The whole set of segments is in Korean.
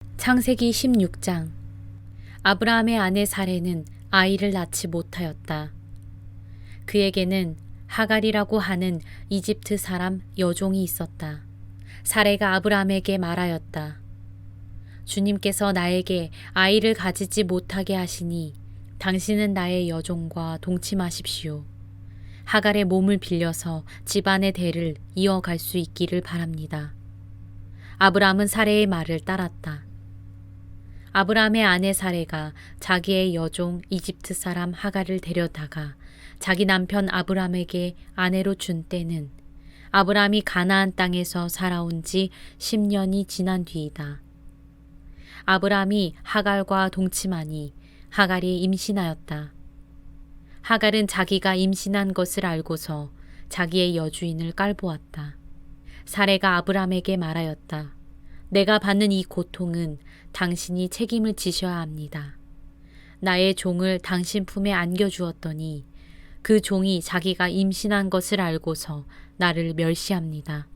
창세기 16장. 아브라함의 아내 사레는 아이를 낳지 못하였다. 그에게는 하갈이라고 하는 이집트 사람 여종이 있었다. 사레가 아브라함에게 말하였다. 주님께서 나에게 아이를 가지지 못하게 하시니 당신은 나의 여종과 동침하십시오. 하갈의 몸을 빌려서 집안의 대를 이어갈 수 있기를 바랍니다. 아브라함은 사레의 말을 따랐다. 아브라함의 아내 사레가 자기의 여종 이집트 사람 하갈을 데려다가 자기 남편 아브라함에게 아내로 준 때는 아브라함이 가나안 땅에서 살아온 지 10년이 지난 뒤이다. 아브라함이 하갈과 동침하니 하갈이 임신하였다. 하갈은 자기가 임신한 것을 알고서 자기의 여주인을 깔보았다. 사레가 아브라함에게 말하였다. 내가 받는 이 고통은 당신이 책임을 지셔야 합니다. 나의 종을 당신 품에 안겨주었더니 그 종이 자기가 임신한 것을 알고서 나를 멸시합니다.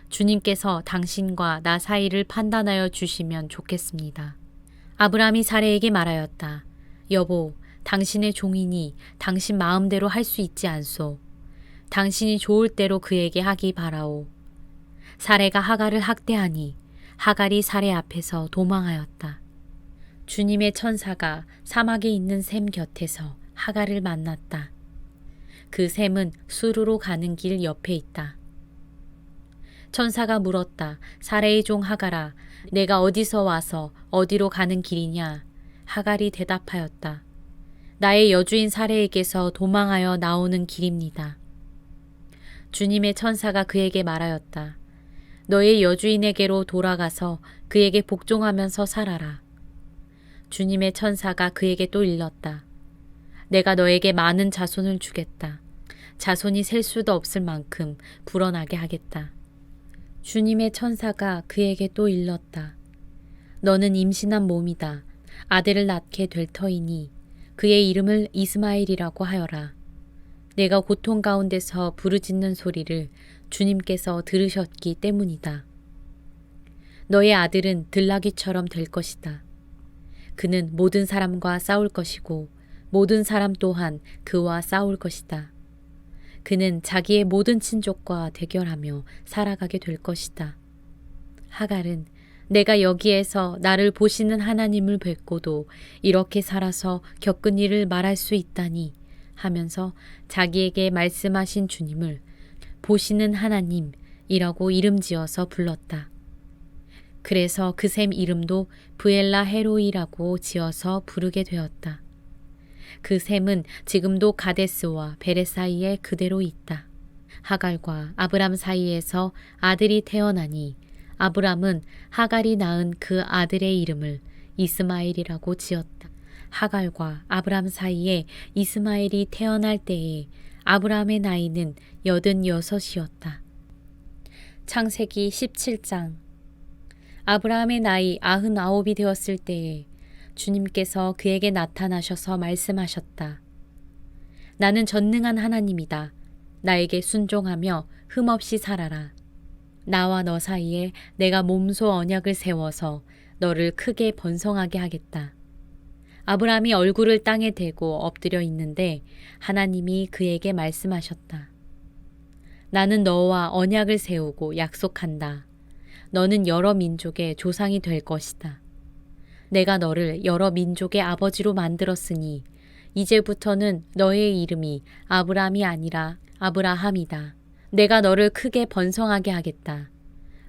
주님께서 당신과 나 사이를 판단하여 주시면 좋겠습니다. 아브라함이 사레에게 말하였다. 여보, 당신의 종이니 당신 마음대로 할 수 있지 않소. 당신이 좋을 대로 그에게 하기 바라오. 사레가 하갈을 학대하니 하갈이 사레 앞에서 도망하였다. 주님의 천사가 사막에 있는 샘 곁에서 하갈을 만났다. 그 샘은 수르로 가는 길 옆에 있다. 천사가 물었다. 사레의 종 하갈아, 내가 어디서 와서 어디로 가는 길이냐? 하갈이 대답하였다. 나의 여주인 사레에게서 도망하여 나오는 길입니다. 주님의 천사가 그에게 말하였다. 너의 여주인에게로 돌아가서 그에게 복종하면서 살아라. 주님의 천사가 그에게 또 일렀다. 내가 너에게 많은 자손을 주겠다. 자손이 셀 수도 없을 만큼 불어나게 하겠다. 주님의 천사가 그에게 또 일렀다. 너는 임신한 몸이다. 아들을 낳게 될 터이니 그의 이름을 이스마엘이라고 하여라. 내가 고통 가운데서 부르짖는 소리를 주님께서 들으셨기 때문이다. 너의 아들은 들나귀처럼 될 것이다. 그는 모든 사람과 싸울 것이고 모든 사람 또한 그와 싸울 것이다. 그는 자기의 모든 친족과 대결하며 살아가게 될 것이다. 하갈은 내가 여기에서 나를 보시는 하나님을 뵙고도 이렇게 살아서 겪은 일을 말할 수 있다니 하면서 자기에게 말씀하신 주님을 보시는 하나님이라고 이름 지어서 불렀다. 그래서 그 샘 이름도 브엘라 헤로이라고 지어서 부르게 되었다. 그 샘은 지금도 가데스와 베레 사이에 그대로 있다. 하갈과 아브람 사이에서 아들이 태어나니 아브람은 하갈이 낳은 그 아들의 이름을 이스마엘이라고 지었다. 하갈과 아브람 사이에 이스마엘이 태어날 때에 아브람의 나이는 86이었다. 창세기 17장. 아브라함의 나이 99이 되었을 때에 주님께서 그에게 나타나셔서 말씀하셨다. 나는 전능한 하나님이다. 나에게 순종하며 흠없이 살아라. 나와 너 사이에 내가 몸소 언약을 세워서 너를 크게 번성하게 하겠다. 아브라함이 얼굴을 땅에 대고 엎드려 있는데 하나님이 그에게 말씀하셨다. 나는 너와 언약을 세우고 약속한다. 너는 여러 민족의 조상이 될 것이다. 내가 너를 여러 민족의 아버지로 만들었으니 이제부터는 너의 이름이 아브람이 아니라 아브라함이다. 내가 너를 크게 번성하게 하겠다.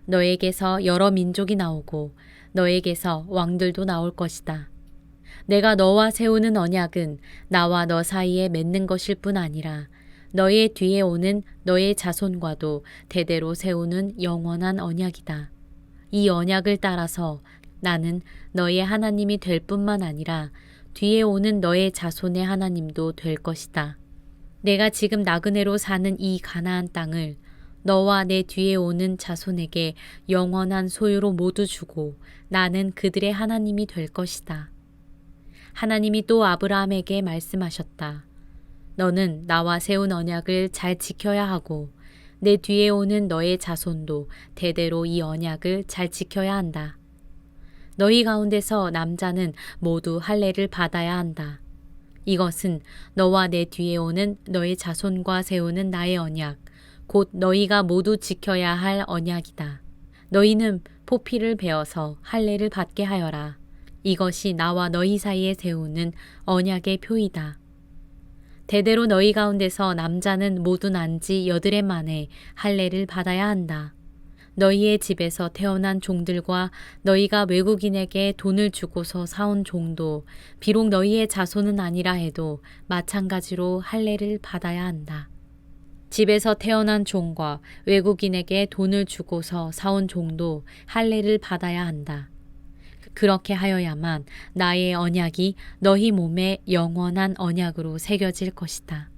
너에게서 여러 민족이 나오고 너에게서 왕들도 나올 것이다. 내가 너와 세우는 언약은 나와 너 사이에 맺는 것일 뿐 아니라 너의 뒤에 오는 너의 자손과도 대대로 세우는 영원한 언약이다. 이 언약을 따라서 나는 너의 하나님이 될 뿐만 아니라 뒤에 오는 너의 자손의 하나님도 될 것이다. 내가 지금 나그네로 사는 이 가나안 땅을 너와 내 뒤에 오는 자손에게 영원한 소유로 모두 주고 나는 그들의 하나님이 될 것이다. 하나님이 또 아브라함에게 말씀하셨다. 너는 나와 세운 언약을 잘 지켜야 하고 내 뒤에 오는 너의 자손도 대대로 이 언약을 잘 지켜야 한다. 너희 가운데서 남자는 모두 할례를 받아야 한다. 이것은 너와 내 뒤에 오는 너의 자손과 세우는 나의 언약, 곧 너희가 모두 지켜야 할 언약이다. 너희는 포피를 베어서 할례를 받게 하여라. 이것이 나와 너희 사이에 세우는 언약의 표이다. 대대로 너희 가운데서 남자는 모두 난 지 8해 만에 할례를 받아야 한다. 너희의 집에서 태어난 종들과 너희가 외국인에게 돈을 주고서 사온 종도 비록 너희의 자손은 아니라 해도 마찬가지로 할례를 받아야 한다. 집에서 태어난 종과 외국인에게 돈을 주고서 사온 종도 할례를 받아야 한다. 그렇게 하여야만 나의 언약이 너희 몸에 영원한 언약으로 새겨질 것이다.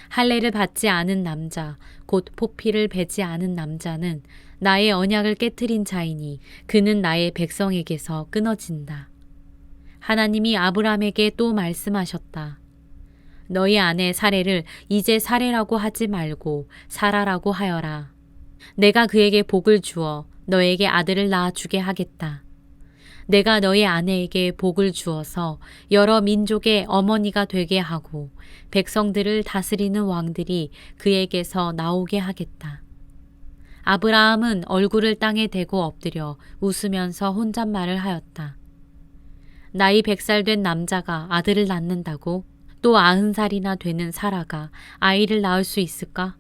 할례를 받지 않은 남자, 곧 포피를 베지 않은 남자는 나의 언약을 깨트린 자이니 그는 나의 백성에게서 끊어진다. 하나님이 아브라함에게 또 말씀하셨다. 너희 아내 사레를 이제 사레라고 하지 말고 사라라고 하여라. 내가 그에게 복을 주어 너에게 아들을 낳아주게 하겠다. 내가 너희 아내에게 복을 주어서 여러 민족의 어머니가 되게 하고 백성들을 다스리는 왕들이 그에게서 나오게 하겠다. 아브라함은 얼굴을 땅에 대고 엎드려 웃으면서 혼잣말을 하였다. 나이 100살 된 남자가 아들을 낳는다고? 또 90살이나 되는 사라가 아이를 낳을 수 있을까?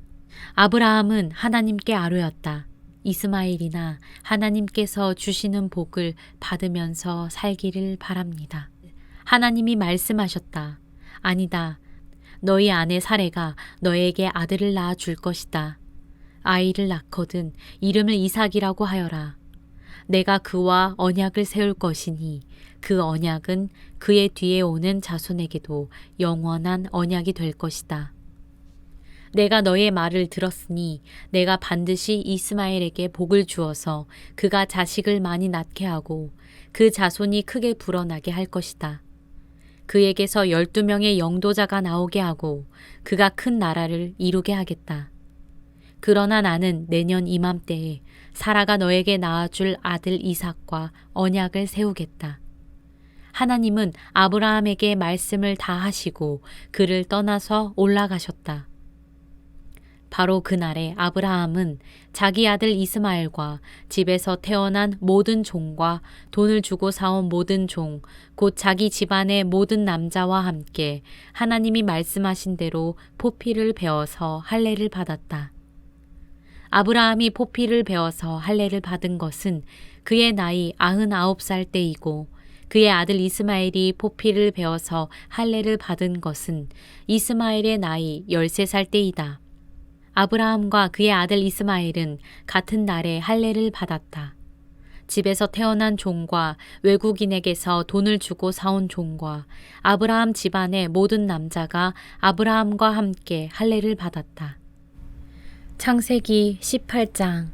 아브라함은 하나님께 아뢰었다. 이스마엘이나 하나님께서 주시는 복을 받으면서 살기를 바랍니다. 하나님이 말씀하셨다. 아니다. 너희 아내 사레가 너에게 아들을 낳아 줄 것이다. 아이를 낳거든 이름을 이삭이라고 하여라. 내가 그와 언약을 세울 것이니 그 언약은 그의 뒤에 오는 자손에게도 영원한 언약이 될 것이다. 내가 너의 말을 들었으니 내가 반드시 이스마엘에게 복을 주어서 그가 자식을 많이 낳게 하고 그 자손이 크게 불어나게 할 것이다. 그에게서 12명의 영도자가 나오게 하고 그가 큰 나라를 이루게 하겠다. 그러나 나는 내년 이맘때에 사라가 너에게 낳아줄 아들 이삭과 언약을 세우겠다. 하나님은 아브라함에게 말씀을 다 하시고 그를 떠나서 올라가셨다. 바로 그날에 아브라함은 자기 아들 이스마엘과 집에서 태어난 모든 종과 돈을 주고 사온 모든 종, 곧 자기 집안의 모든 남자와 함께 하나님이 말씀하신 대로 포피를 베어서 할례를 받았다. 아브라함이 포피를 베어서 할례를 받은 것은 그의 나이 99살 때이고 그의 아들 이스마엘이 포피를 베어서 할례를 받은 것은 이스마엘의 나이 13살 때이다. 아브라함과 그의 아들 이스마엘은 같은 날에 할례를 받았다. 집에서 태어난 종과 외국인에게서 돈을 주고 사온 종과 아브라함 집안의 모든 남자가 아브라함과 함께 할례를 받았다. 창세기 18장.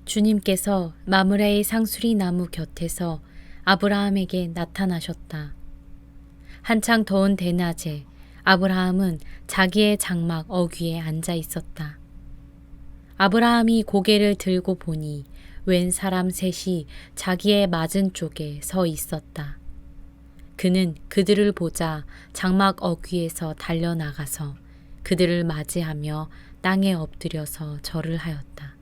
주님께서 마므레의 상수리 나무 곁에서 아브라함에게 나타나셨다. 한창 더운 대낮에 아브라함은 자기의 장막 어귀에 앉아 있었다. 아브라함이 고개를 들고 보니 웬 사람 셋이 자기의 맞은 쪽에 서 있었다. 그는 그들을 보자 장막 어귀에서 달려나가서 그들을 맞이하며 땅에 엎드려서 절을 하였다.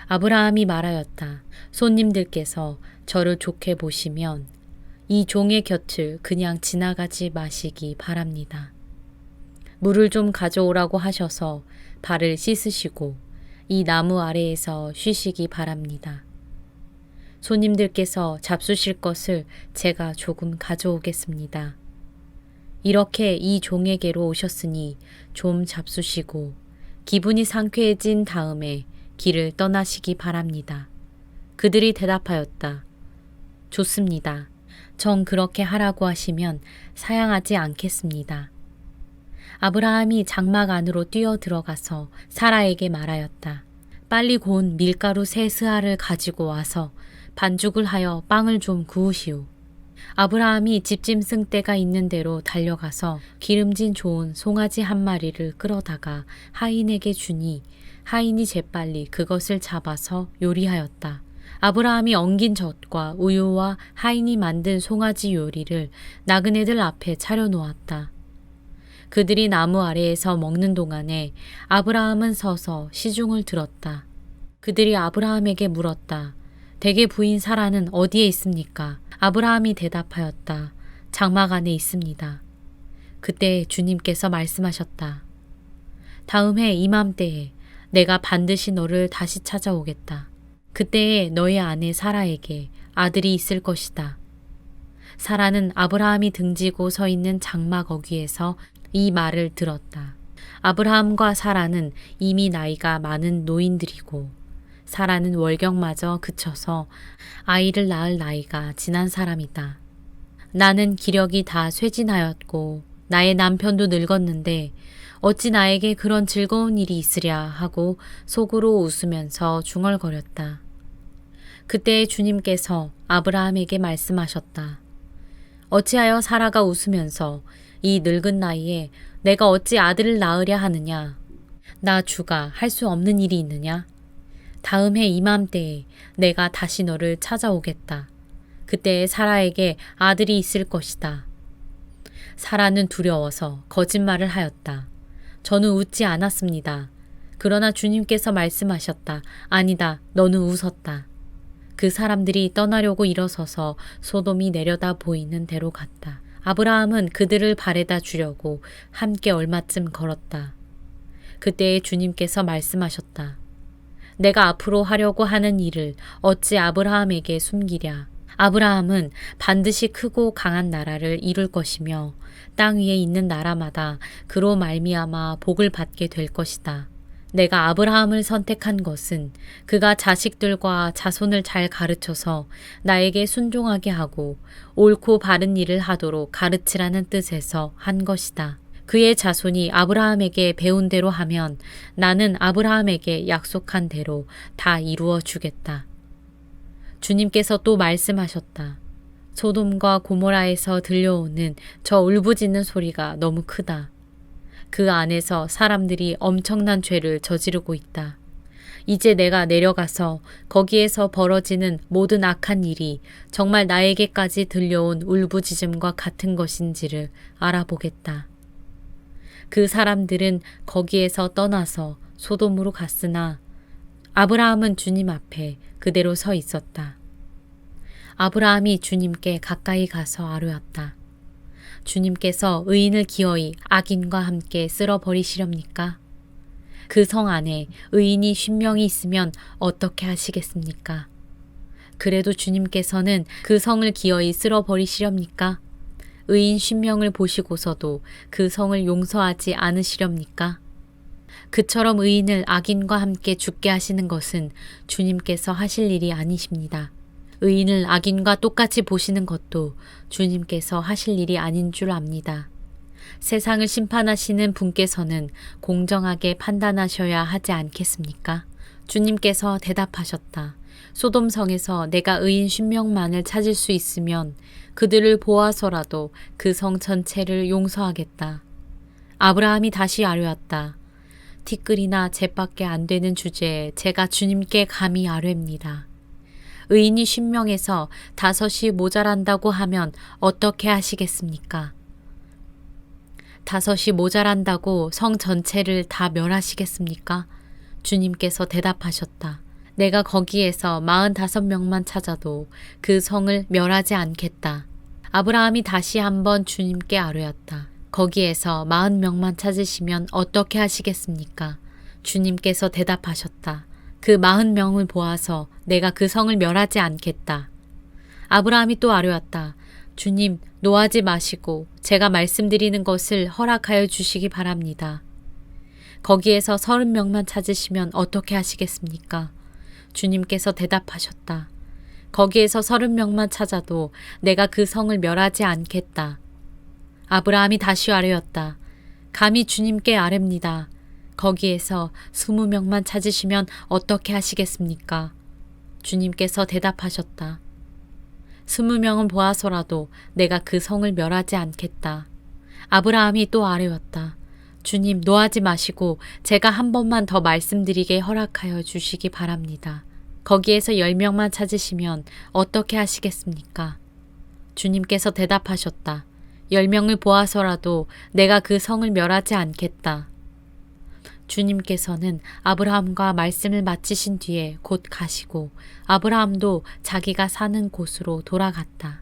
아브라함이 말하였다. 손님들께서 저를 좋게 보시면 이 종의 곁을 그냥 지나가지 마시기 바랍니다. 물을 좀 가져오라고 하셔서 발을 씻으시고 이 나무 아래에서 쉬시기 바랍니다. 손님들께서 잡수실 것을 제가 조금 가져오겠습니다. 이렇게 이 종에게로 오셨으니 좀 잡수시고 기분이 상쾌해진 다음에 길을 떠나시기 바랍니다. 그들이 대답하였다. 좋습니다. 정 그렇게 하라고 하시면 사양하지 않겠습니다. 아브라함이 장막 안으로 뛰어 들어가서 사라에게 말하였다. 빨리 곧 밀가루 3스아를 가지고 와서 반죽을 하여 빵을 좀 구우시오. 아브라함이 집짐승 떼가 있는 대로 달려가서 기름진 좋은 송아지 1마리를 끌어다가 하인에게 주니 하인이 재빨리 그것을 잡아서 요리하였다. 아브라함이 엉긴 젖과 우유와 하인이 만든 송아지 요리를 나그네들 앞에 차려놓았다. 그들이 나무 아래에서 먹는 동안에 아브라함은 서서 시중을 들었다. 그들이 아브라함에게 물었다. 대개 부인 사라는 어디에 있습니까? 아브라함이 대답하였다. 장막 안에 있습니다. 그때 주님께서 말씀하셨다. 다음 해 이맘때에 내가 반드시 너를 다시 찾아오겠다. 그때에 너의 아내 사라에게 아들이 있을 것이다. 사라는 아브라함이 등지고 서 있는 장막 어귀에서 이 말을 들었다. 아브라함과 사라는 이미 나이가 많은 노인들이고 사라는 월경마저 그쳐서 아이를 낳을 나이가 지난 사람이다. 나는 기력이 다 쇠진하였고 나의 남편도 늙었는데 어찌 나에게 그런 즐거운 일이 있으랴 하고 속으로 웃으면서 중얼거렸다. 그때 주님께서 아브라함에게 말씀하셨다. 어찌하여 사라가 웃으면서 이 늙은 나이에 내가 어찌 아들을 낳으랴 하느냐? 나 주가 할 수 없는 일이 있느냐? 다음 해 이맘때에 내가 다시 너를 찾아오겠다. 그때 사라에게 아들이 있을 것이다. 사라는 두려워서 거짓말을 하였다. 저는 웃지 않았습니다. 그러나 주님께서 말씀하셨다. 아니다, 너는 웃었다. 그 사람들이 떠나려고 일어서서 소돔이 내려다 보이는 데로 갔다. 아브라함은 그들을 바래다 주려고 함께 얼마쯤 걸었다. 그때 주님께서 말씀하셨다. 내가 앞으로 하려고 하는 일을 어찌 아브라함에게 숨기랴. 아브라함은 반드시 크고 강한 나라를 이룰 것이며 땅 위에 있는 나라마다 그로 말미암아 복을 받게 될 것이다. 내가 아브라함을 선택한 것은 그가 자식들과 자손을 잘 가르쳐서 나에게 순종하게 하고 옳고 바른 일을 하도록 가르치라는 뜻에서 한 것이다. 그의 자손이 아브라함에게 배운 대로 하면 나는 아브라함에게 약속한 대로 다 이루어 주겠다. 주님께서 또 말씀하셨다. 소돔과 고모라에서 들려오는 저 울부짖는 소리가 너무 크다. 그 안에서 사람들이 엄청난 죄를 저지르고 있다. 이제 내가 내려가서 거기에서 벌어지는 모든 악한 일이 정말 나에게까지 들려온 울부짖음과 같은 것인지를 알아보겠다. 그 사람들은 거기에서 떠나서 소돔으로 갔으나 아브라함은 주님 앞에 그대로 서 있었다. 아브라함이 주님께 가까이 가서 아뢰었다. 주님께서 의인을 기어이 악인과 함께 쓸어버리시렵니까? 그 성 안에 의인이 50명이 있으면 어떻게 하시겠습니까? 그래도 주님께서는 그 성을 기어이 쓸어버리시렵니까? 의인 50명을 보시고서도 그 성을 용서하지 않으시렵니까? 그처럼 의인을 악인과 함께 죽게 하시는 것은 주님께서 하실 일이 아니십니다. 의인을 악인과 똑같이 보시는 것도 주님께서 하실 일이 아닌 줄 압니다. 세상을 심판하시는 분께서는 공정하게 판단하셔야 하지 않겠습니까? 주님께서 대답하셨다. 소돔성에서 내가 의인 10명만을 찾을 수 있으면 그들을 보아서라도 그 성 전체를 용서하겠다. 아브라함이 다시 아뢰었다. 티끌이나 잿밖에 안 되는 주제에 제가 주님께 감히 아뢰입니다. 의인이 10명에서 5이 모자란다고 하면 어떻게 하시겠습니까? 5이 모자란다고 성 전체를 다 멸하시겠습니까? 주님께서 대답하셨다. 내가 거기에서 45명만 찾아도 그 성을 멸하지 않겠다. 아브라함이 다시 한번 주님께 아뢰었다. 거기에서 40명만 찾으시면 어떻게 하시겠습니까? 주님께서 대답하셨다. 그 40명을 보아서 내가 그 성을 멸하지 않겠다. 아브라함이 또 아뢰었다. 주님, 노하지 마시고 제가 말씀드리는 것을 허락하여 주시기 바랍니다. 거기에서 30명만 찾으시면 어떻게 하시겠습니까? 주님께서 대답하셨다. 거기에서 30명만 찾아도 내가 그 성을 멸하지 않겠다. 아브라함이 다시 아뢰었다. 감히 주님께 아뢰입니다. 거기에서 20명만 찾으시면 어떻게 하시겠습니까? 주님께서 대답하셨다. 20명은 보아서라도 내가 그 성을 멸하지 않겠다. 아브라함이 또 아뢰었다. 주님, 노하지 마시고 제가 한 번만 더 말씀드리게 허락하여 주시기 바랍니다. 거기에서 10명만 찾으시면 어떻게 하시겠습니까? 주님께서 대답하셨다. 10명을 보아서라도 내가 그 성을 멸하지 않겠다. 주님께서는 아브라함과 말씀을 마치신 뒤에 곧 가시고 아브라함도 자기가 사는 곳으로 돌아갔다.